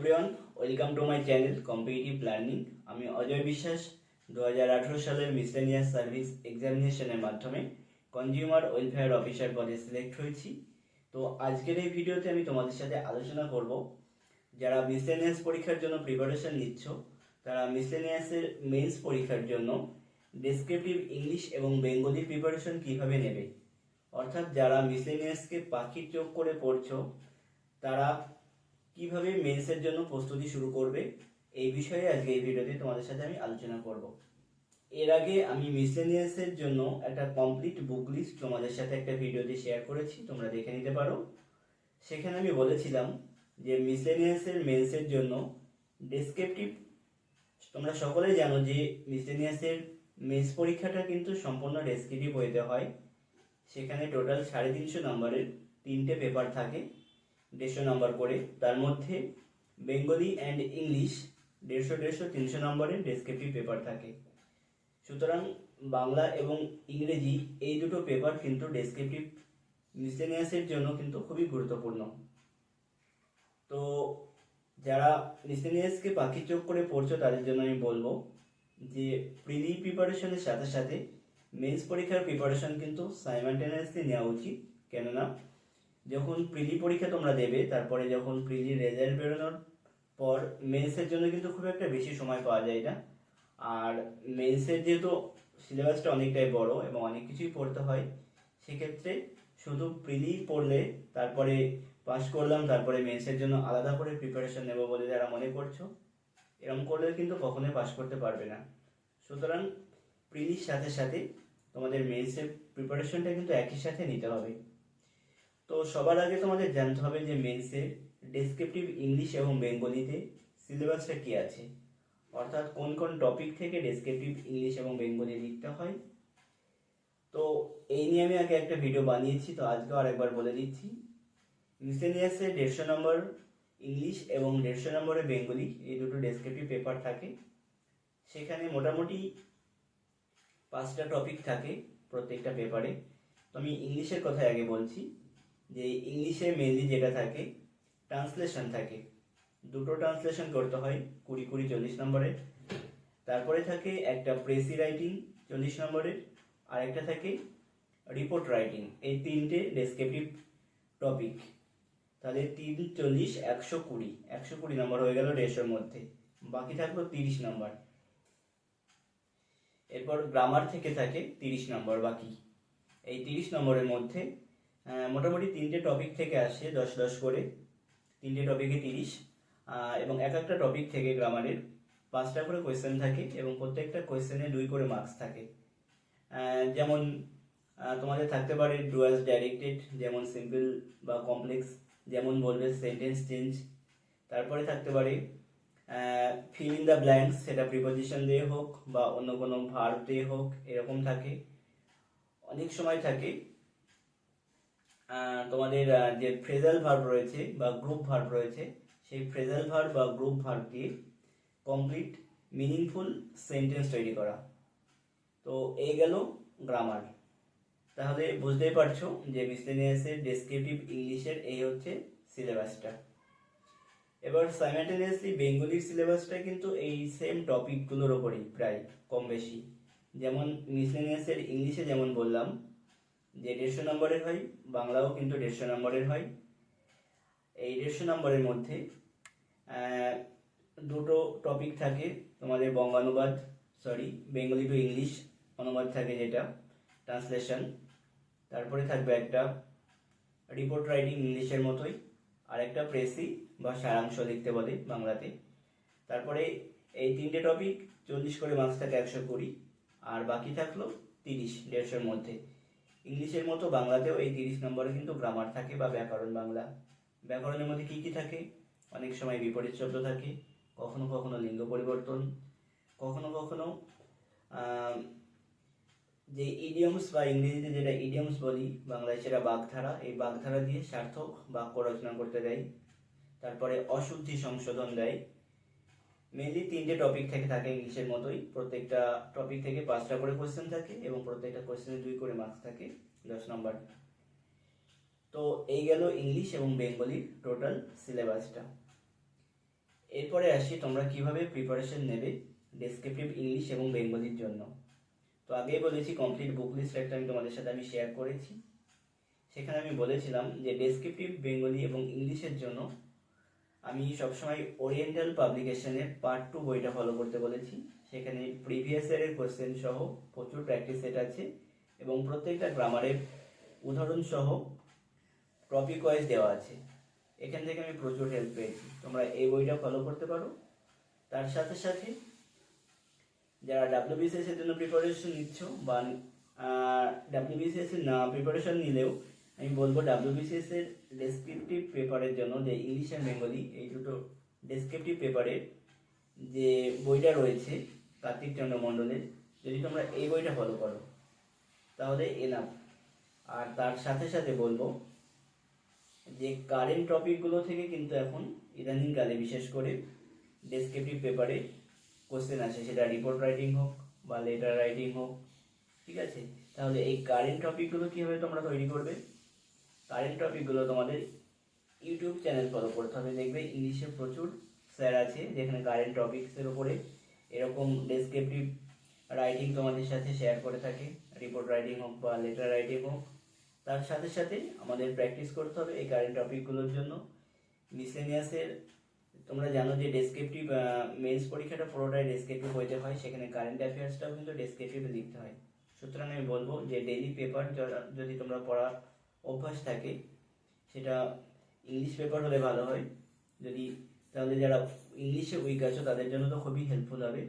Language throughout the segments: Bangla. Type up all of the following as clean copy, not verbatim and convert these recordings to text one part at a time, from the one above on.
Everyone, welcome to my channel competitive learning. আমি অজয় বিশ্বাস 2018 সালের মিসলেনিয়াস সার্ভিস এক্সামিনেশনের মাধ্যমে কনজিউমার ওয়েলফেয়ার অফিসার পদে সিলেক্ট হয়েছি। তো আজকের এই ভিডিওতে আমি তোমাদের সাথে আলোচনা করব যারা মিসলেনিয়াস পরীক্ষার জন্য প্রিপারেশন নিচ্ছ তারা মিসলেনিয়াসের মেন্স পরীক্ষার জন্য ডেসক্রিপটিভ ইংলিশ এবং বেঙ্গলি প্রিপারেশন কিভাবে নেবে। অর্থাৎ যারা মিসলেনিয়াসকে পাখির চোখ করে পড়ছো তারা কিভাবে মেন্সের জন্য প্রস্তুতি শুরু করবে, এই বিষয়ে আজকে এই ভিডিওতে তোমাদের সাথে আমি আলোচনা করব। এর আগে আমি মিসলেনিয়াসের জন্য একটা কমপ্লিট বুক লিস্ট তোমাদের সাথে একটা ভিডিওতে শেয়ার করেছি, তোমরা দেখে নিতে পারো। সেখানে আমি বলেছিলাম যে মিসলেনিয়াসের মেন্সের জন্য ডেসক্রিপটিভ, তোমরা সকলেই জানো যে মিসলেনিয়াসের মেন্স পরীক্ষাটা কিন্তু সম্পূর্ণ ডেসক্রিপটিভ ওয়েতে হয়। সেখানে টোটাল 350 নম্বরের 3টে পেপার থাকে, 150 নম্বর করে। তার মধ্যে বেঙ্গলি অ্যান্ড ইংলিশ 150, 300 নম্বরের ডেসক্রিপটিভ পেপার থাকে। সুতরাং বাংলা এবং ইংরেজি এই দুটো পেপার কিন্তু ডেসক্রিপটিভ মিসলেনিয়াসের জন্য কিন্তু খুবই গুরুত্বপূর্ণ। তো যারা মিসলেনিয়াসকে পাখির চোখ করে পড়ছো তাদের জন্য আমি বলবো যে প্রিলি প্রিপারেশনের সাথে সাথে মেন্স পরীক্ষার প্রিপারেশন কিন্তু সাইমালটেনিয়াসলি নেওয়া উচিত। কেননা যখন প্রিলি পরীক্ষা তোমরা দেবে, তারপরে যখন প্রিলি রেজাল্ট বেরোনোর পর মেন্সের জন্য কিন্তু খুব একটা বেশি সময় পাওয়া যায় না। আর মেন্সের যেহেতু সিলেবাসটা অনেকটাই বড় এবং অনেক কিছুই পড়তে হয়, সেক্ষেত্রে শুধু প্রিলি পড়লে তারপরে পাস করলাম, তারপরে মেন্সের জন্য আলাদা করে প্রিপারেশন নেব বলে যারা মনে করছো, এরকম করলে কিন্তু কখনোই পাস করতে পারবে না। সুতরাং প্রিলির সাথে সাথে তোমাদের মেন্সের প্রিপারেশনটা কিন্তু একই সাথে নিতে হবে। তো সবার আগে তোমাদের জানতে হবে যে মেন্সের ডেসক্রিপটিভ ইংলিশ এবং বেঙ্গলিতে সিলেবাসটা কী আছে, অর্থাৎ কোন কোন টপিক থেকে ডেসক্রিপটিভ ইংলিশ এবং বেঙ্গলি লিখতে হয়। তো এই নিয়ে আমি আগে একটা ভিডিও বানিয়েছি, তো আজকেও আরেকবার বলে দিচ্ছি। মিসলেনিয়াসে 150 নম্বর ইংলিশ এবং 150 নম্বরে বেঙ্গলি, এই দুটো ডেসক্রিপটিভ পেপার থাকে। সেখানে মোটামুটি 5টা টপিক থাকে প্রত্যেকটা পেপারে। তো আমি ইংলিশের কথাই আগে বলছি যে ইংলিশে মেনলি যেটা থাকে ট্রান্সলেশন থাকে, দুটো ট্রান্সলেশন করতে হয় 20, 40 নম্বরের। তারপরে থাকে একটা প্রেসি রাইটিং 40 নম্বরের, আর একটা থাকে রিপোর্ট রাইটিং। এই 3টে ডেসক্রিপটিভ টপিক। তাহলে 3, 40, 120 নম্বর হয়ে গেল 150-এর মধ্যে, বাকি থাকলো 30 নম্বর। এরপর গ্রামার থেকে থাকে 30 নম্বর বাকি। এই 30 নম্বরের মধ্যে মোটামুটি 3টে টপিক থেকে আসে 10-10 করে, 3টে টপিকে 30, এবং এক একটা টপিক থেকে গ্রামারের 5টা করে কোয়েশ্চেন থাকে এবং প্রত্যেকটা কোয়েশ্চেনে 2 করে মার্কস থাকে। যেমন তোমাদের থাকতে পারে ডুয়াস ডাইরেক্টেড, যেমন সিম্পল বা কমপ্লেক্স, যেমন বলবে সেন্টেন্স চেঞ্জ। তারপরে থাকতে পারে ফিল ইন দ্য ব্ল্যাঙ্কস, সেটা প্রিপোজিশন দিয়ে হোক বা অন্য কোনো ভার্ব দিয়ে হোক, এরকম থাকে। অনেক সময় থাকে তোমাদের যে ফ্রেজাল ভার্ব রয়েছে বা গ্রুপ ভার্ব রয়েছে, সেই ফ্রেজাল ভার্ব বা গ্রুপ ভার্ব দিয়ে কমপ্লিট মিনিংফুল সেন্টেন্স তৈরি করা। তো এই গেল গ্রামার। তাহলে বুঝতেই পারছো যে মিসলেনিয়াসের ডেসক্রিপটিভ ইংলিশের এই হচ্ছে সিলেবাসটা। এবার সাইমালটেনিয়াসলি বেঙ্গলির সিলেবাসটা কিন্তু এই সেম টপিকগুলোর ওপরেই প্রায় কম বেশি। যেমন মিসলেনিয়াসের ইংলিশে যেমন বললাম যে 150 নম্বরের হয়, বাংলাও কিন্তু 150 নম্বরের হয়। এই 150 নম্বরের মধ্যে দুটো টপিক থাকে তোমাদের বঙ্গানুবাদ, বেঙ্গলি টু ইংলিশ অনুবাদ থাকে, যেটা ট্রান্সলেশন। তারপরে থাকবে একটা রিপোর্ট রাইটিং ইংলিশের মতোই, আর একটা প্রেসি বা সারাংশ লিখতে বলে বাংলাতে। তারপরে এই 3টে টপিক 40 করে মার্কস থাকে 120, আর বাকি থাকলো 30 150-এর মধ্যে। ইংলিশের মতো বাংলাতেও এই 30 নম্বরে কিন্তু গ্রামার থাকে বা ব্যাকরণ বাংলা। ব্যাকরণের মধ্যে কি কি থাকে? অনেক সময় বিপরীত শব্দ থাকে, কখনো কখনো লিঙ্গ পরিবর্তন, কখনো কখনো যে ইডিয়মস বা ইংরেজিতে যেটা ইডিয়মস বলি, বাংলায় সেটা বাগধারা, এই বাগধারা দিয়ে সার্থক বাক্য রচনা করতে দেয়। তারপরে অশুদ্ধি সংশোধন দেয়। মেনলি 3টে টপিক থেকে থাকে ইংলিশের মতোই, প্রত্যেকটা টপিক থেকে 5টা করে কোয়েশ্চেন থাকে এবং প্রত্যেকটা কোয়েশ্চেনে 2 করে মার্কস থাকে 10 নম্বর। তো এই গেল ইংলিশ এবং বেঙ্গলির টোটাল সিলেবাসটা। এরপরে আসি তোমরা কিভাবে প্রিপারেশন নেবে ডেসক্রিপটিভ ইংলিশ এবং বেঙ্গলির জন্য। তো আগেই বলেছি কমপ্লিট বুক লিস্ট একটা তোমাদের সাথে আমি শেয়ার করেছি। সেখানে আমি বলেছিলাম যে ডেসক্রিপটিভ বেঙ্গলি এবং ইংলিশের জন্য আমি সবসময় ওরিয়েন্টাল পাবলিকেশনের পার্ট 2 বইটা ফলো করতে বলেছি। সেখানে প্রিভিয়াস ইয়ারের কোয়েশ্চেন সহ প্রচুর প্র্যাকটিস সেট আছে এবং প্রত্যেকটা গ্রামারের উদাহরণ সহ টপিক ওয়াইজ দেওয়া আছে। এখান থেকে আমি প্রচুর হেল্প পেয়েছি, তোমরা এই বইটা ফলো করতে পারো। তার সাথে সাথে যারা ডাব্লিউবিসিএস এর জন্য প্রিপারেশন নিচ্ছ বা ডাব্লিউবিসিএস এর না প্রিপারেশন নিলেও আমি বলবো ডাব্লিউবিসিএস এর ডেসক্রিপটিভ পেপারের জন্য যে ইংলিশ অ্যান্ড বেঙ্গলি এই দুটো ডেসক্রিপটিভ পেপারের যে বইটা রয়েছে কার্তিক চন্দ্র মণ্ডলের, যদি তোমরা এই বইটা ফলো করো তাহলে এনাফ। আর তার সাথে সাথে বলবো যে কারেন্ট টপিকগুলো থেকে কিন্তু এখন ইদানিংকালে বিশেষ করে ডেসক্রিপটিভ পেপারে কোশ্চেন আসে, সেটা রিপোর্ট রাইটিং হোক বা লেটার রাইটিং হোক, ঠিক আছে? তাহলে এই কারেন্ট টপিকগুলো কীভাবে তোমরা তৈরি করবে? কারেন্ট টপিকগুলো তোমাদের ইউটিউব চ্যানেল ফলো করতে হবে। দেখবে ইংলিশে প্রচুর স্যার আছে যেখানে কারেন্ট টপিক্সের উপরে এরকম ডেসক্রিপটিভ রাইটিং তোমাদের সাথে শেয়ার করে থাকে, রিপোর্ট রাইটিং হোক বা লেটার রাইটিং হোক। তার সাথে সাথে আমাদের প্র্যাকটিস করতে হবে এই কারেন্ট টপিকগুলোর জন্য। মিসলেনিয়াসের তোমরা জানো যে ডেসক্রিপটিভ মেন্স পরীক্ষাটা পুরোটাই ডেসক্রিপটিভ হইতে হয়, সেখানে কারেন্ট অ্যাফেয়ার্সটাও কিন্তু ডেসক্রিপটিভে লিখতে হয়। সুতরাং আমি বলবো যে ডেইলি পেপার যদি তোমরা পড়ার অভ্যাস থাকে, সেটা ইংলিশ পেপার হলে ভালো হয়। যদি তাহলে যারা ইংলিশে উইক আছো তাদের জন্য তো খুবই হেল্পফুল হবে।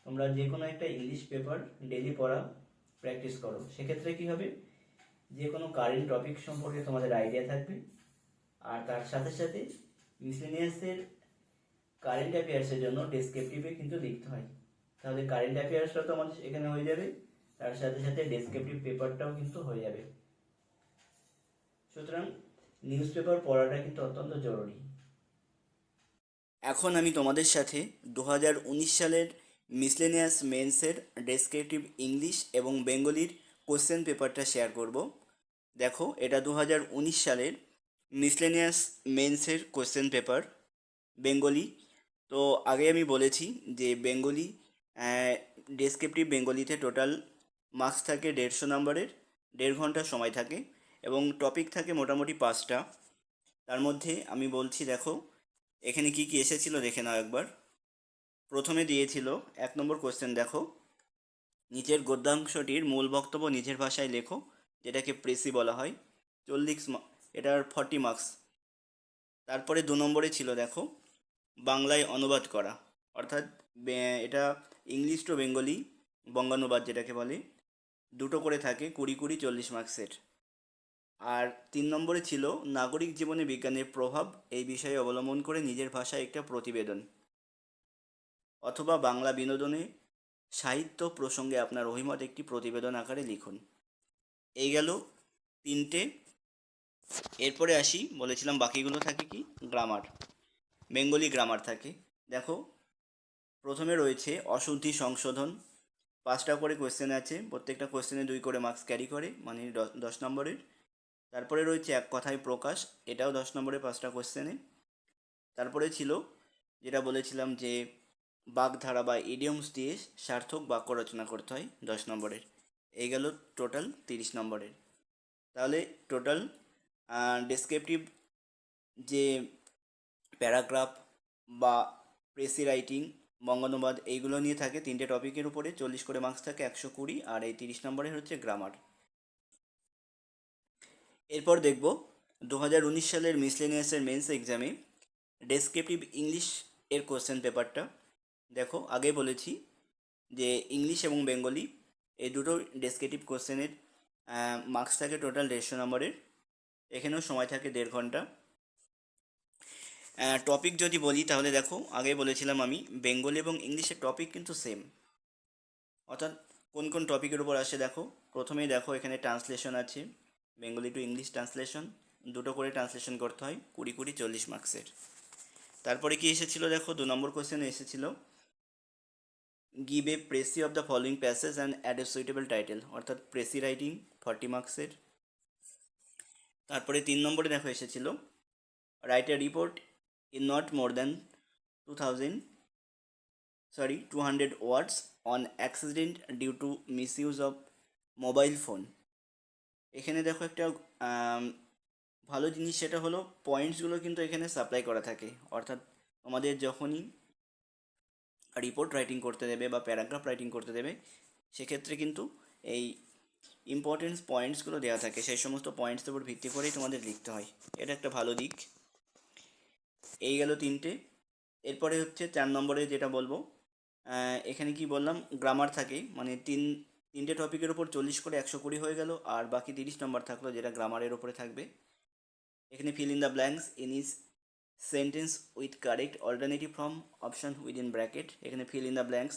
তোমরা যে কোনো একটা ইংলিশ পেপার ডেইলি পড়া প্র্যাকটিস করো, সেক্ষেত্রে কী হবে, যে কোনো কারেন্ট টপিক সম্পর্কে তোমাদের আইডিয়া থাকবে। আর তার সাথে সাথে মিসলেনিয়াসের কারেন্ট অ্যাফেয়ার্সের জন্য ডেসক্রিপটিভে কিন্তু লিখতে হয়, তাহলে কারেন্ট অ্যাফেয়ার্সটা তো আমাদের এখানে হয়ে যাবে, তার সাথে সাথে ডেসক্রিপটিভ পেপারটাও কিন্তু হয়ে যাবে। সুতরাং নিউজ পেপার পড়াটা কিন্তু অত্যন্ত জরুরি। এখন আমি তোমাদের সাথে 2019 সালের মিসলেনিয়াস মেন্সের ডেসক্রিপটিভ ইংলিশ এবং বেঙ্গলির কোশ্চেন পেপারটা শেয়ার করব। দেখো, এটা 2019 সালের মিসলেনিয়াস মেন্সের কোশ্চেন পেপার বেঙ্গলি। তো আগে আমি বলেছি যে বেঙ্গলি ডেসক্রিপটিভ বেঙ্গলিতে টোটাল মার্কস থাকে 150 নম্বরের, 1.5 ঘন্টা সময় থাকে এবং টপিক থাকে মোটামুটি 5টা। তার মধ্যে আমি বলছি, দেখো এখানে কি কি এসেছিল দেখে নাও একবার। প্রথমে দিয়েছিল 1 নম্বর কোশ্চেন, দেখো নিচের গদ্যাংশটির মূল বক্তব্য নিজের ভাষায় লেখো, যেটাকে প্রেসি বলা হয়, 40 এটার 40 মার্কস। তারপরে 2 নম্বরে ছিল, দেখো বাংলায় অনুবাদ করা, অর্থাৎ এটা ইংলিশ টু বেঙ্গলি বঙ্গানুবাদ যেটাকে বলে, দুটো করে থাকে 20 40 মার্কসের। আর 3 নম্বরে ছিল নাগরিক জীবনে বিজ্ঞানের প্রভাব, এই বিষয়ে অবলম্বন করে নিজের ভাষায় একটা প্রতিবেদন, অথবা বাংলা বিনোদনে সাহিত্য প্রসঙ্গে আপনার অভিমত একটি প্রতিবেদন আকারে লিখুন। এই গেল 3টে। এরপরে আসি, বলেছিলাম বাকিগুলো থাকে কি গ্রামার, বেঙ্গলি গ্রামার থাকে। দেখো প্রথমে রয়েছে অশুদ্ধি সংশোধন, 5টা করে কোয়েশ্চেন আছে, প্রত্যেকটা কোয়েশ্চেনে 2 করে মার্কস ক্যারি করে, মানে 10 নম্বরের। তারপরে রয়েছে এক কথায় প্রকাশ, এটাও 10 নম্বরে 5টা কোয়েশ্চেনে। তারপরে ছিল যেটা বলেছিলাম যে বাগধারা বা ইডিয়মস দিয়ে সার্থক বাক্য রচনা করতে হয়, 10 নম্বরের। এই গেল টোটাল 30 নম্বরের। তাহলে টোটাল ডেসক্রিপটিভ যে প্যারাগ্রাফ বা প্রেসি রাইটিং, বঙ্গানুবাদ, এইগুলো নিয়ে থাকে 3টে টপিকের উপরে, 40 করে মার্কস থাকে, 120। আর এই 30 নম্বরের হচ্ছে গ্রামার। এরপর দেখব 2019 সালের মিসলেনিয়াসের মেন্স এক্সামে ডেসক্রিপটিভ ইংলিশ এর কোশ্চেন পেপারটা। দেখো আগে বলেছি যে ইংলিশ এবং বেঙ্গলি এই দুটো ডেসক্রিপটিভ কোশ্চেনের মার্কস থাকে টোটাল 150 নম্বরের, এখানেও সময় থাকে 1.5 ঘন্টা। টপিক যদি বলি তাহলে দেখো আগে বলেছিলাম আমি বেঙ্গলি এবং ইংলিশের টপিক কিন্তু সেম, অর্থাৎ কোন কোন টপিকের উপর আসে দেখো। প্রথমেই দেখো এখানে ট্রান্সলেশন আছে, বেঙ্গলি টু ইংলিশ ট্রান্সলেশন, দুটো করে ট্রান্সলেশন করতে হয়, 20 40 মার্কসের। তারপরে কি এসেছিল দেখো, 2 নম্বর কোশ্চেনে এসেছিল give a precis of the following passage and add a suitable title, অর্থাৎ প্রেসি রাইটিং 40 মার্কসের। তারপরে 3 নম্বরে দেখো এসেছিল write a report in not more than 200 words on accident due to misuse of mobile phone. এখানে দেখো একটা আম, ভালো জিনিস, সেটা হলো পয়েন্টসগুলো কিন্তু এখানে সাপ্লাই করা থাকে। অর্থাৎ আমাদের যখনই রিপোর্ট রাইটিং করতে দেবে বা প্যারাগ্রাফ রাইটিং করতে দেবে, সেক্ষেত্রে কিন্তু এই ইম্পর্টেন্স পয়েন্টসগুলো দেওয়া থাকে, সেই সমস্ত পয়েন্টসের উপর ভিত্তি করেই তোমাদের লিখতে হয়। এটা একটা ভালো দিক। এই গেল তিনটে। এরপরে হচ্ছে 4 নম্বরে যেটা বলবো, এখানে কি বললাম, গ্রামার থাকে, মানে তিনটে টপিকের ওপর 40 করে 120 হয়ে গেল, আর বাকি 30 নম্বর থাকলো যেটা গ্রামারের ওপরে থাকবে। এখানে fill in the blanks in is sentence with correct alternative form option within bracket. এখানে ফিল ইন দ্য ব্ল্যাঙ্কস,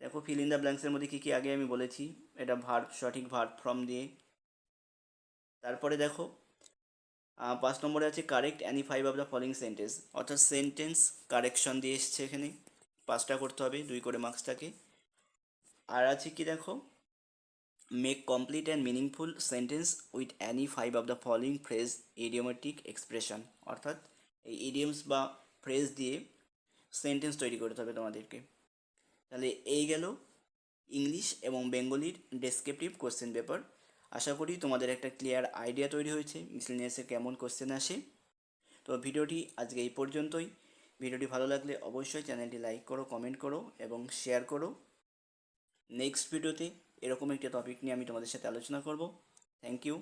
দেখো ফিল ইন দ্য ব্ল্যাঙ্কসের মধ্যে কী কী আগে আমি বলেছি, এটা ভার্ব, সঠিক ভার্ব ফর্ম দিয়ে। তারপরে দেখো 5 নম্বরে আছে correct any 5 of the following sentence, অর্থাৎ সেন্টেন্স কারেকশন দিয়ে এসছে এখানে, 5টা করতে হবে, 2 করে মার্কস থাকে। আর আছে কি দেখো, make complete and meaningful sentence with any 5 of the following phrase idiomatic expression, অর্থাৎ এই ইডিয়মস বা ফ্রেজ দিয়ে সেন্টেন্স তৈরি করতে হবে তোমাদেরকে। তাহলে এই গেল ইংলিশ এবং বেঙ্গলির ডেসক্রিপটিভ কোশ্চেন পেপার। আশা করি তোমাদের একটা ক্লিয়ার আইডিয়া তৈরি হয়েছে মিসলেনিয়াসে কেমন কোশ্চেন আসে। তো ভিডিওটি আজকে এই পর্যন্তই। ভিডিওটি ভালো লাগলে অবশ্যই চ্যানেলটি লাইক করো, কমেন্ট করো এবং শেয়ার করো। নেক্সট ভিডিওতে এরকম একটি টপিক নিয়ে আমি তোমাদের সাথে আলোচনা করব। Thank you.